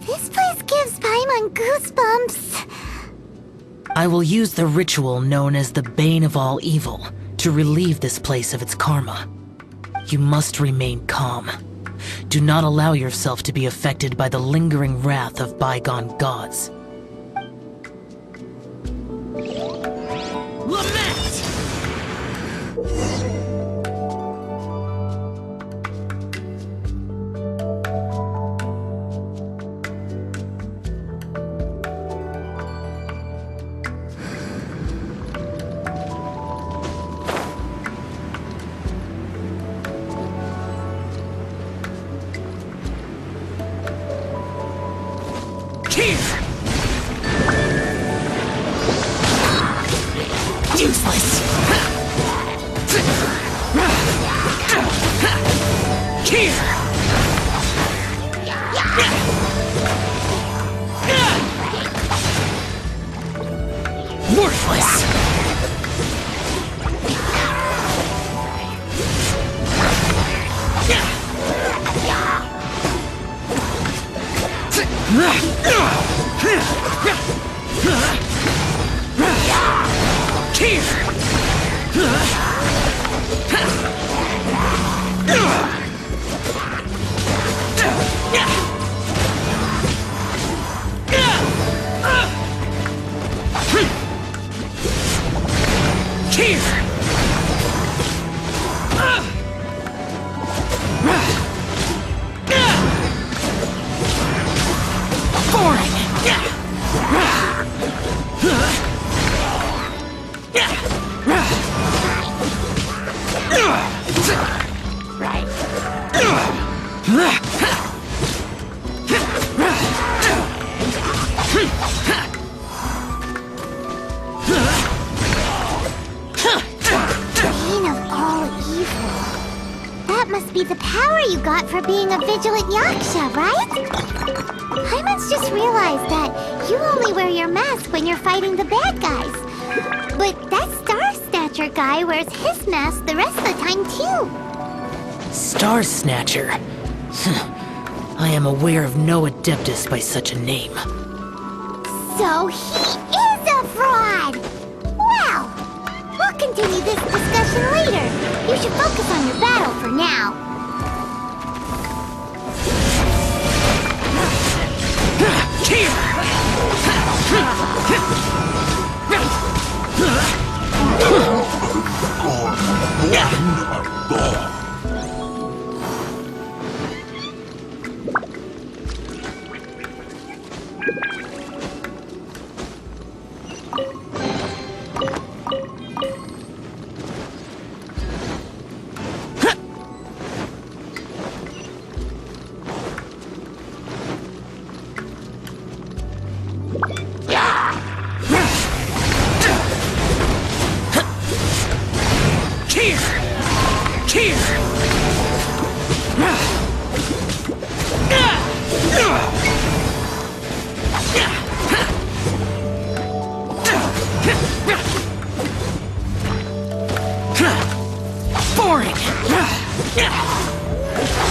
This place gives Paimon goosebumps. I will use the ritual known as the Bane of All Evil to relieve this place of its karma. You must remain calm. Do not allow yourself to be affected by the lingering wrath of bygone gods. Lament! Useless! Here! Worthless! You got for being a vigilant yaksha, right? Paimon's just realized that you only wear your mask when you're fighting the bad guys. But that Star Snatcher guy wears his mask the rest of the time, too. Star Snatcher? I am aware of no adeptus by such a name. So he is a fraud! Well, we'll continue this discussion later. You should focus on your battle for now.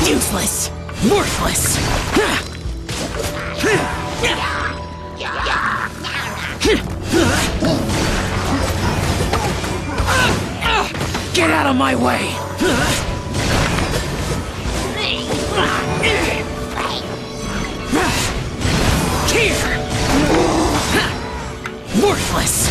Useless! Worthless! Get out of my way! Here! Worthless!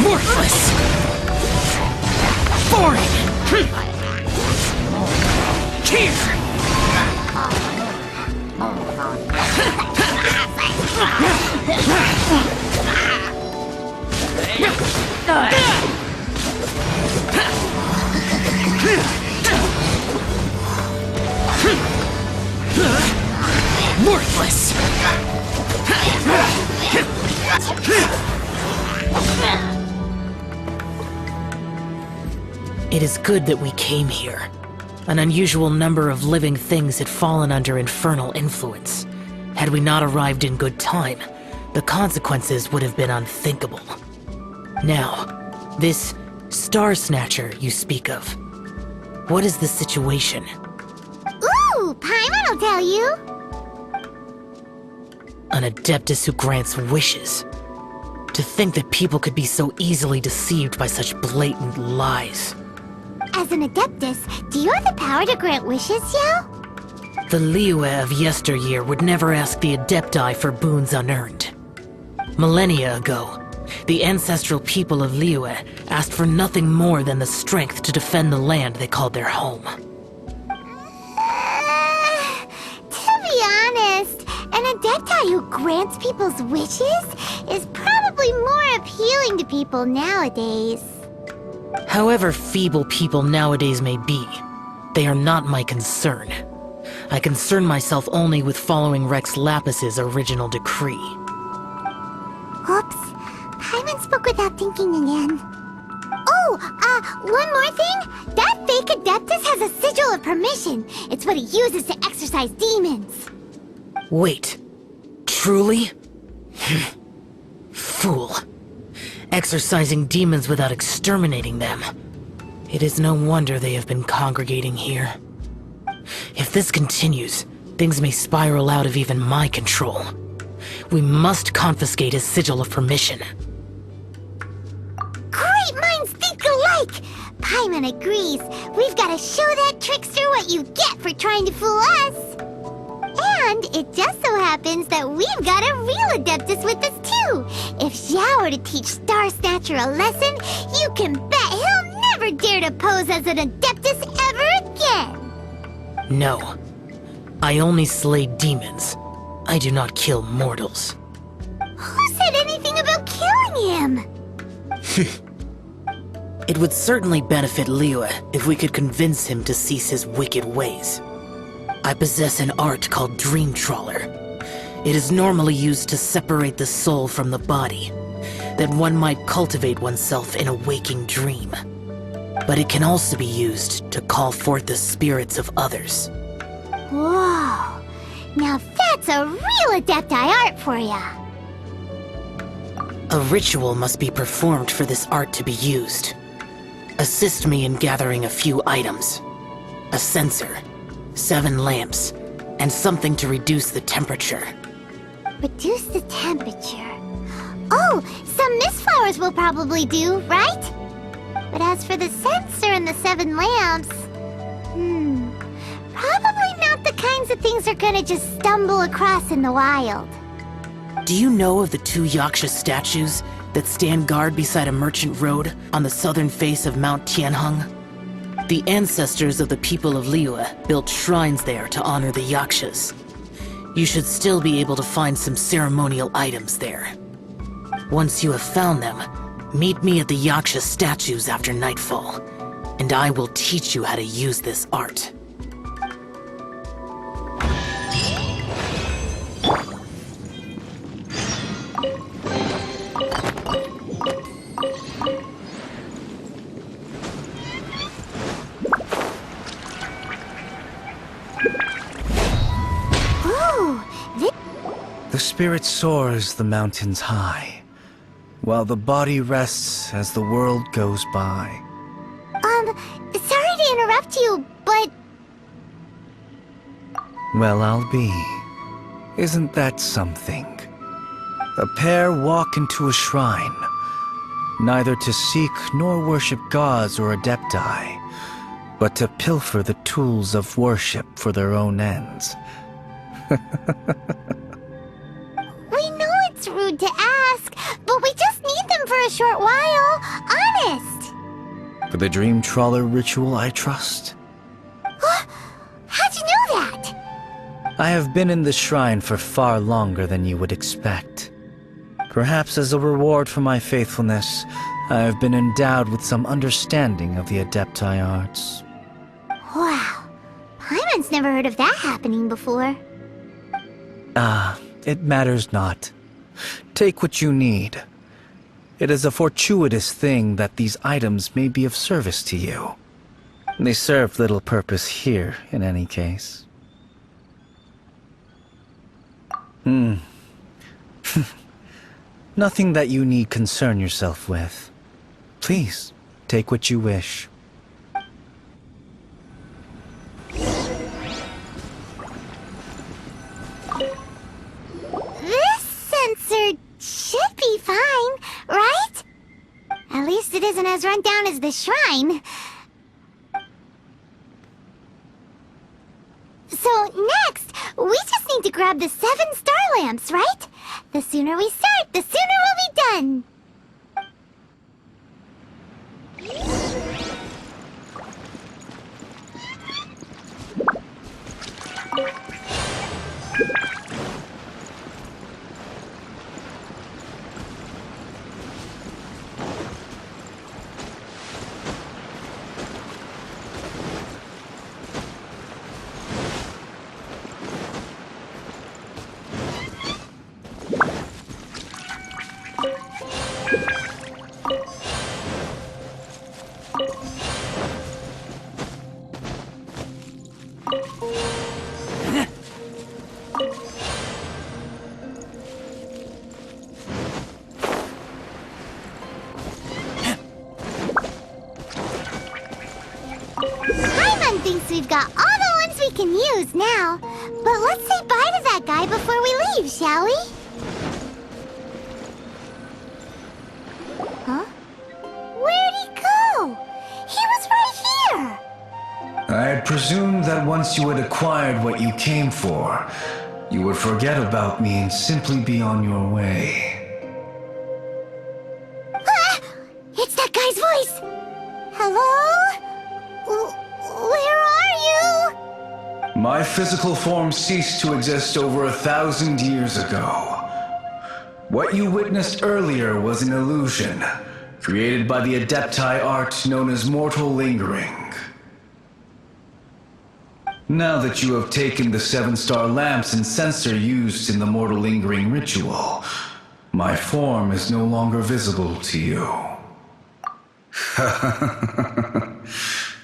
Worthless! Boring! Here! Worthless! It is good that we came here. An unusual number of living things had fallen under infernal influence. Had we not arrived in good time, the consequences would have been unthinkable. Now, this Star Snatcher you speak of, what is the situation? Ooh, Paimon will tell you. An Adeptus who grants wishes. To think that people could be so easily deceived by such blatant lies. As an Adeptus, do you have the power to grant wishes, Xiao? The Liyue of yesteryear would never ask the Adepti for boons unearned. Millennia ago, the ancestral people of Liyue asked for nothing more than the strength to defend the land they called their home. To be honest, an Adepti who grants people's wishes is probably more appealing to people nowadays. However feeble people nowadays may be, they are not my concern. I concern myself only with following Rex Lapis's original decree. Oops. Paimon spoke without thinking again. Oh, one more thing. That fake Adeptus has a sigil of permission. It's what he uses to exorcise demons. Wait. Truly? Fool. Exorcising demons without exterminating them. It is no wonder they have been congregating here. If this continues, things may spiral out of even my control. We must confiscate his sigil of permission. Great minds think alike! Paimon agrees. We've got to show that trickster what you get for trying to fool us. And it just so happens that we've got a real Adeptus with us too. If Xiao were to teach Star Snatcher a lesson, you can bet he'll never dare to pose as an Adeptus ever again. No. I only slay demons. I do not kill mortals. Who said anything about killing him? It would certainly benefit Liyue if we could convince him to cease his wicked ways. I possess an art called Dream Trawler. It is normally used to separate the soul from the body, that one might cultivate oneself in a waking dream. But it can also be used to call forth the spirits of others. Whoa. Now that's a real Adepti art for ya. A ritual must be performed for this art to be used. Assist me in gathering a few items. A censer, 7 lamps, and something to reduce the temperature. Reduce the temperature. Oh, some mist flowers will probably do, right? But as for the censer and the 7 lamps... probably not the kinds of things they're gonna just stumble across in the wild. Do you know of the 2 Yaksha statues that stand guard beside a merchant road on the southern face of Mount Tianheng? The ancestors of the people of Liyue built shrines there to honor the Yakshas. You should still be able to find some ceremonial items there. Once you have found them, meet me at the Yaksha statues after nightfall, and I will teach you how to use this art. The spirit soars the mountains high, while the body rests as the world goes by. Sorry to interrupt you, but... Well, I'll be. Isn't that something? A pair walk into a shrine, neither to seek nor worship gods or adepti, but to pilfer the tools of worship for their own ends. We know it's rude to ask, but we just need them for a short while. Honest. For the Dream Trawler ritual, I trust. How'd you know that? I have been in the shrine for far longer than you would expect. Perhaps as a reward for my faithfulness, I have been endowed with some understanding of the Adepti arts. Wow. Paimon's never heard of that happening before. It matters not. Take what you need. It is a fortuitous thing that these items may be of service to you. They serve little purpose here, in any case. Nothing that you need concern yourself with. Please, take what you wish. This sensor should be fine, right? At least it isn't as run down as the shrine. So next, we just need to grab the 7 star lamps, right? The sooner we start, the sooner we'll be done. Paimon thinks we've got all the ones we can use now. But let's say bye to that guy before we leave, shall we? Huh? Where'd he go? He was right here! I had presumed that once you had acquired what you came for, you would forget about me and simply be on your way. Ah! It's that guy's voice! Hello? Where are you? My physical form ceased to exist over 1,000 years ago. What you witnessed earlier was an illusion, created by the Adepti art known as mortal lingering. Now that you have taken the 7 star lamps and sensor used in the mortal lingering ritual, my form is no longer visible to you.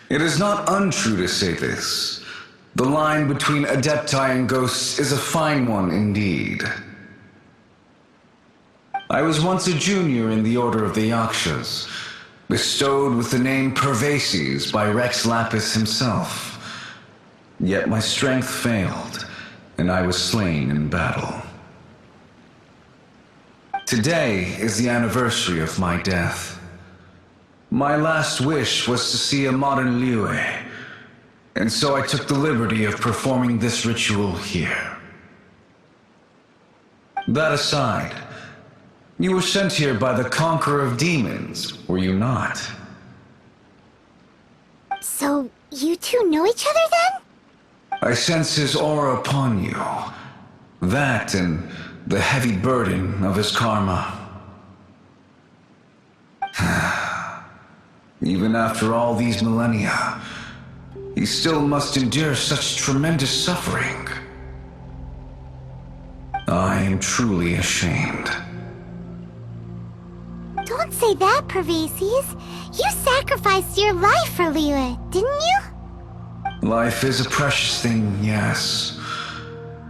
It is not untrue to say this. The line between Adepti and ghosts is a fine one indeed. I was once a junior in the Order of the Yakshas, bestowed with the name Pervases by Rex Lapis himself. Yet my strength failed, and I was slain in battle. Today is the anniversary of my death. My last wish was to see a modern Liyue, and so I took the liberty of performing this ritual here. That aside, you were sent here by the Conqueror of Demons, were you not? So, you two know each other then? I sense his aura upon you. That and the heavy burden of his karma. Even after all these millennia, he still must endure such tremendous suffering. I am truly ashamed. Don't say that, Pervases. You sacrificed your life for Liyue, didn't you? Life is a precious thing, yes.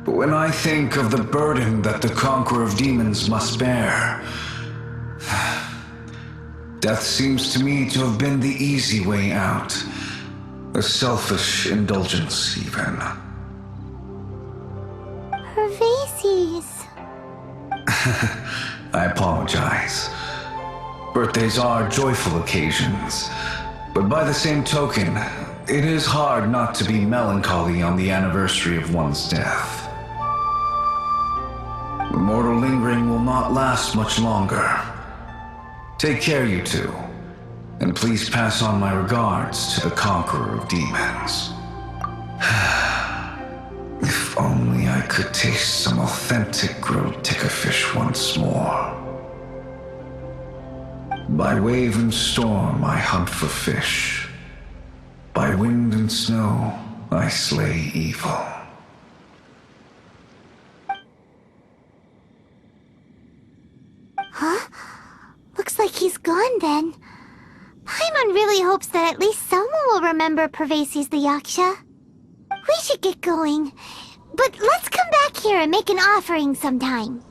But when I think of the burden that the Conqueror of Demons must bear, death seems to me to have been the easy way out. A selfish indulgence, even. Pervases. I apologize. Birthdays are joyful occasions, but by the same token, it is hard not to be melancholy on the anniversary of one's death. The mortal lingering will not last much longer. Take care, you two, and please pass on my regards to the Conqueror of Demons. If only I could taste some authentic grilled tikka fish once more. By wave and storm I hunt for fish. By wind and snow I slay evil. Huh? Looks like he's gone then. Paimon really hopes that at least someone will remember Pervases the Yaksha. We should get going. But let's come back here and make an offering sometime.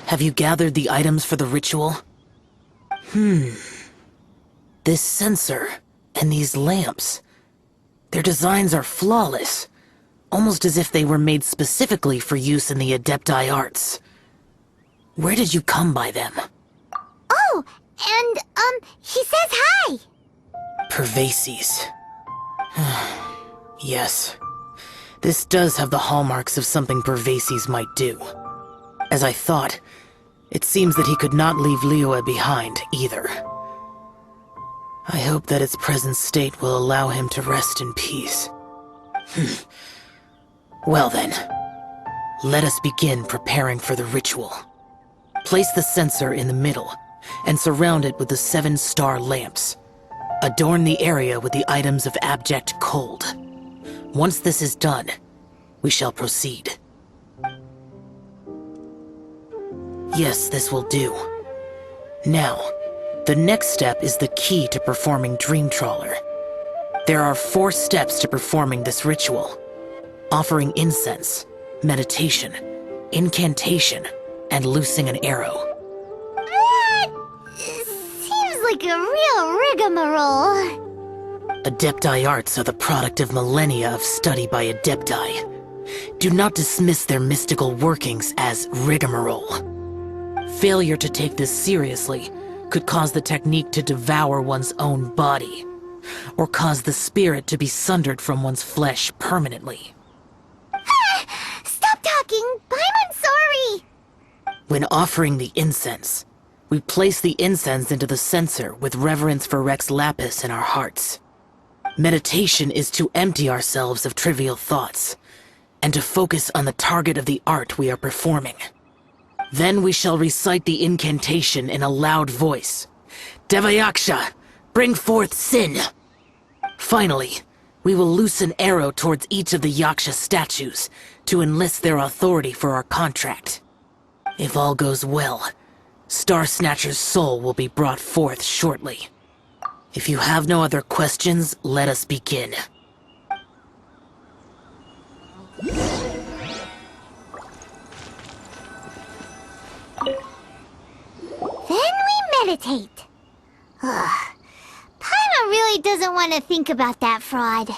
Have you gathered the items for the ritual? This sensor and these lamps. Their designs are flawless, almost as if they were made specifically for use in the Adepti arts. Where did you come by them? Oh, and, he says hi! Pervases. Yes. This does have the hallmarks of something Pervases might do. As I thought, it seems that he could not leave Liyue behind, either. I hope that its present state will allow him to rest in peace. Well then, let us begin preparing for the ritual. Place the censer in the middle, and surround it with the 7-star lamps. Adorn the area with the items of abject cold. Once this is done, we shall proceed. Yes, this will do. Now, the next step is the key to performing Dream Trawler. There are 4 steps to performing this ritual: offering incense, meditation, incantation, and loosing an arrow. That seems like a real rigmarole. Adepti arts are the product of millennia of study by Adepti. Do not dismiss their mystical workings as rigmarole. Failure to take this seriously could cause the technique to devour one's own body, or cause the spirit to be sundered from one's flesh permanently. Stop talking! I'm sorry! When offering the incense, we place the incense into the censer with reverence for Rex Lapis in our hearts. Meditation is to empty ourselves of trivial thoughts, and to focus on the target of the art we are performing. Then we shall recite the incantation in a loud voice. Devayaksha, bring forth sin! Finally, we will loose an arrow towards each of the Yaksha statues to enlist their authority for our contract. If all goes well, Star Snatcher's soul will be brought forth shortly. If you have no other questions, let us begin. Then we meditate. Ugh. Paimon really doesn't want to think about that fraud.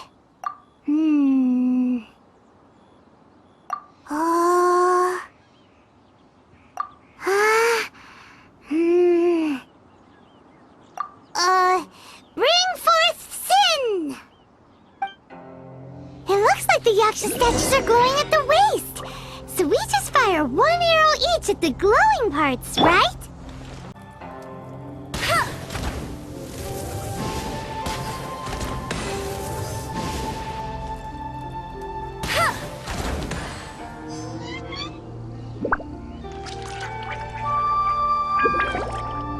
Bring forth sin! It looks like the Yaksha statues are glowing at the waist. So we just fire 1 arrow each at the glowing parts, right?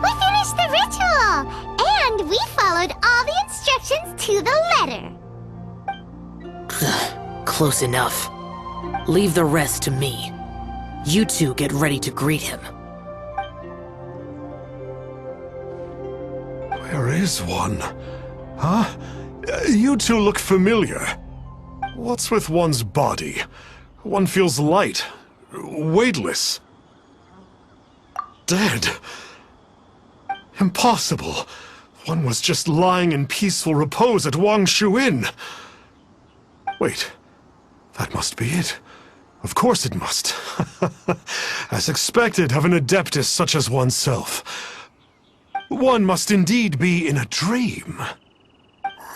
We finished the ritual! And we followed all the instructions to the letter. Close enough. Leave the rest to me. You two get ready to greet him. Where is one? Huh? You two look familiar. What's with one's body? One feels light, weightless. Dead. Impossible. One was just lying in peaceful repose at Wangshu Inn. Wait, that must be it. Of course it must. As expected of an adeptus such as oneself. One must indeed be in a dream.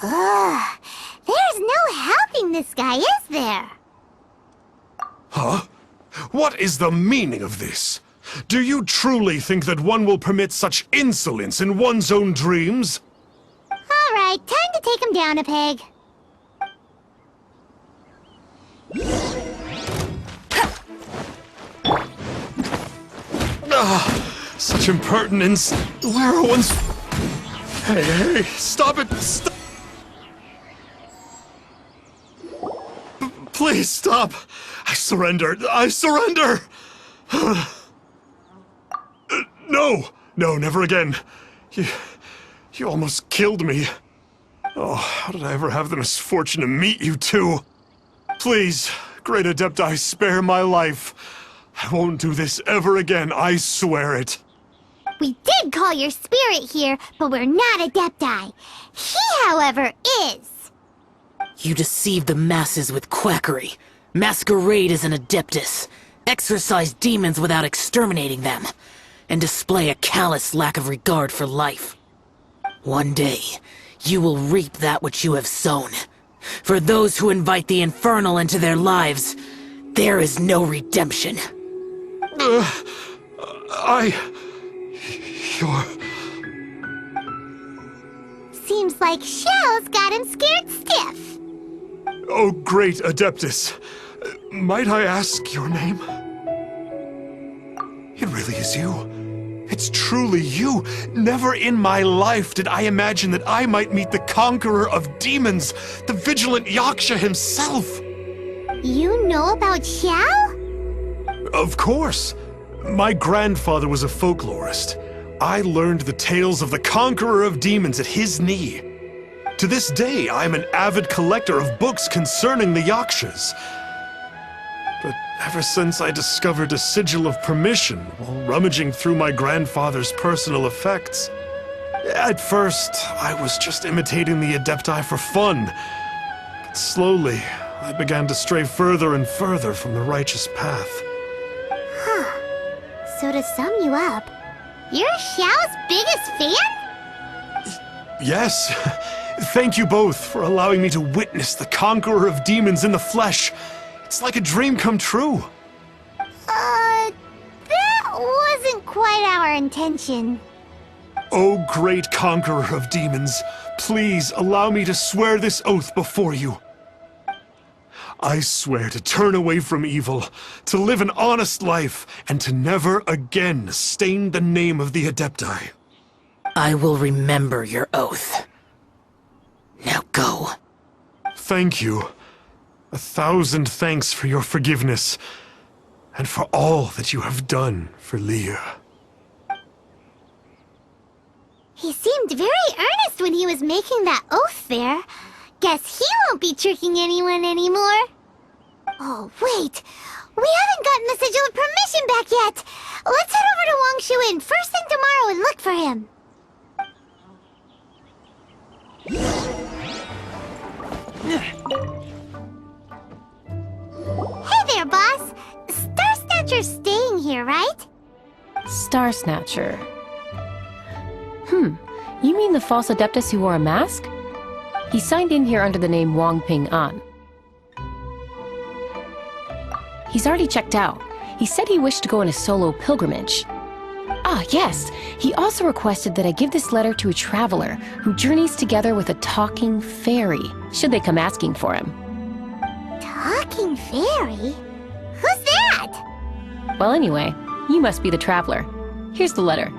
There's no helping this guy, is there? Huh? What is the meaning of this? Do you truly think that one will permit such insolence in one's own dreams? All right, time to take him down a peg. Such impertinence. Where are one's... Hey, stop it! Stop! Please stop! I surrender! I surrender! No! No, never again. You almost killed me. Oh, how did I ever have the misfortune to meet you two? Please, great Adepti, spare my life. I won't do this ever again, I swear it. We did call your spirit here, but we're not Adepti. He, however, is. You deceive the masses with quackery, masquerade as an Adeptus, exorcise demons without exterminating them, and display a callous lack of regard for life. One day, you will reap that which you have sown. For those who invite the infernal into their lives, there is no redemption. You're... Seems like Xiao's got him scared stiff. Oh, great Adeptus. Might I ask your name? It really is you. It's truly you. Never in my life did I imagine that I might meet the conqueror of demons, the vigilant Yaksha himself. You know about Xiao? Of course. My grandfather was a folklorist. I learned the tales of the conqueror of demons at his knee. To this day, I am an avid collector of books concerning the Yakshas. But ever since I discovered a sigil of permission while rummaging through my grandfather's personal effects, at first, I was just imitating the Adepti for fun. But slowly, I began to stray further and further from the righteous path. So to sum you up, you're Xiao's biggest fan? Yes. Thank you both for allowing me to witness the conqueror of demons in the flesh. It's like a dream come true. That wasn't quite our intention. Oh, great conqueror of demons, please allow me to swear this oath before you. I swear to turn away from evil, to live an honest life, and to never again stain the name of the Adepti. I will remember your oath. Now go. Thank you. 1,000 thanks for your forgiveness, and for all that you have done for Leah. He seemed very earnest when he was making that oath there. Guess he won't be tricking anyone anymore. Oh, wait. We haven't gotten the sigil of permission back yet. Let's head over to Wangshuin first thing tomorrow and look for him. Hey there, boss. Star Snatcher's staying here, right? Star Snatcher. You mean the false Adeptus who wore a mask? He signed in here under the name Wang Ping An. He's already checked out. He said he wished to go on a solo pilgrimage. Ah, yes. He also requested that I give this letter to a traveler who journeys together with a talking fairy, should they come asking for him. Talking fairy? Who's that? Well, anyway, you must be the traveler. Here's the letter.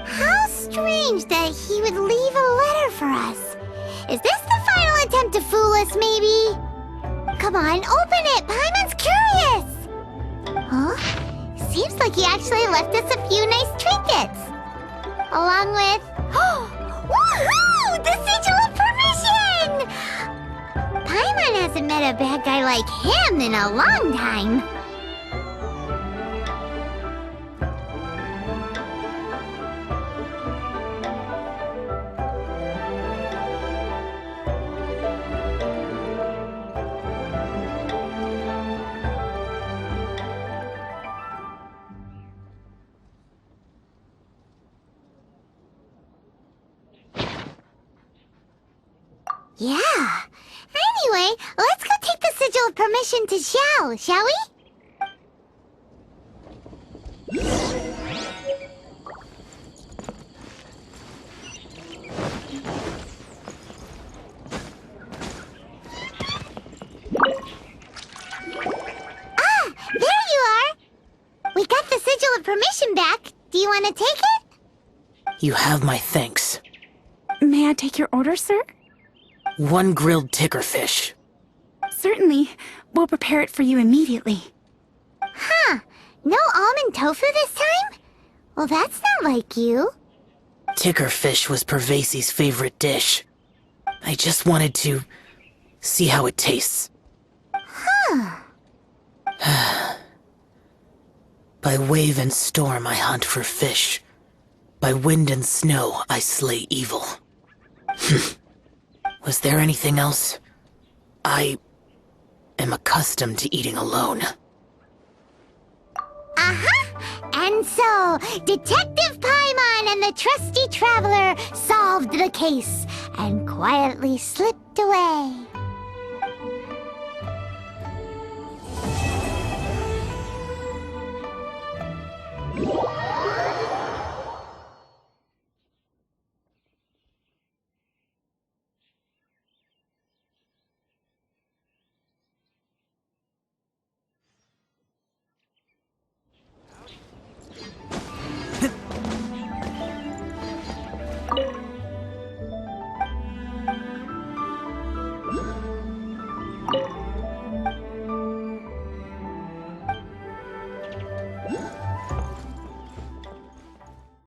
How strange that he would leave a letter for us. Is this the final attempt to fool us, maybe? Come on, open it! Paimon's curious! Huh? Seems like he actually left us a few nice trinkets. Along with... Woohoo! The sigil of permission! Paimon hasn't met a bad guy like him in a long time. Yeah. Anyway, let's go take the sigil of permission to Xiao, shall we? Ah, there you are. We got the sigil of permission back. Do you want to take it? You have my thanks. May I take your order, sir? 1 grilled tickerfish. Certainly. We'll prepare it for you immediately. Huh. No almond tofu this time? Well, that's not like you. Tickerfish was Pervasi's favorite dish. I just wanted to see how it tastes. Huh. By wave and storm I hunt for fish. By wind and snow I slay evil. Was there anything else? I am accustomed to eating alone. And so, Detective Paimon and the trusty traveler solved the case and quietly slipped away.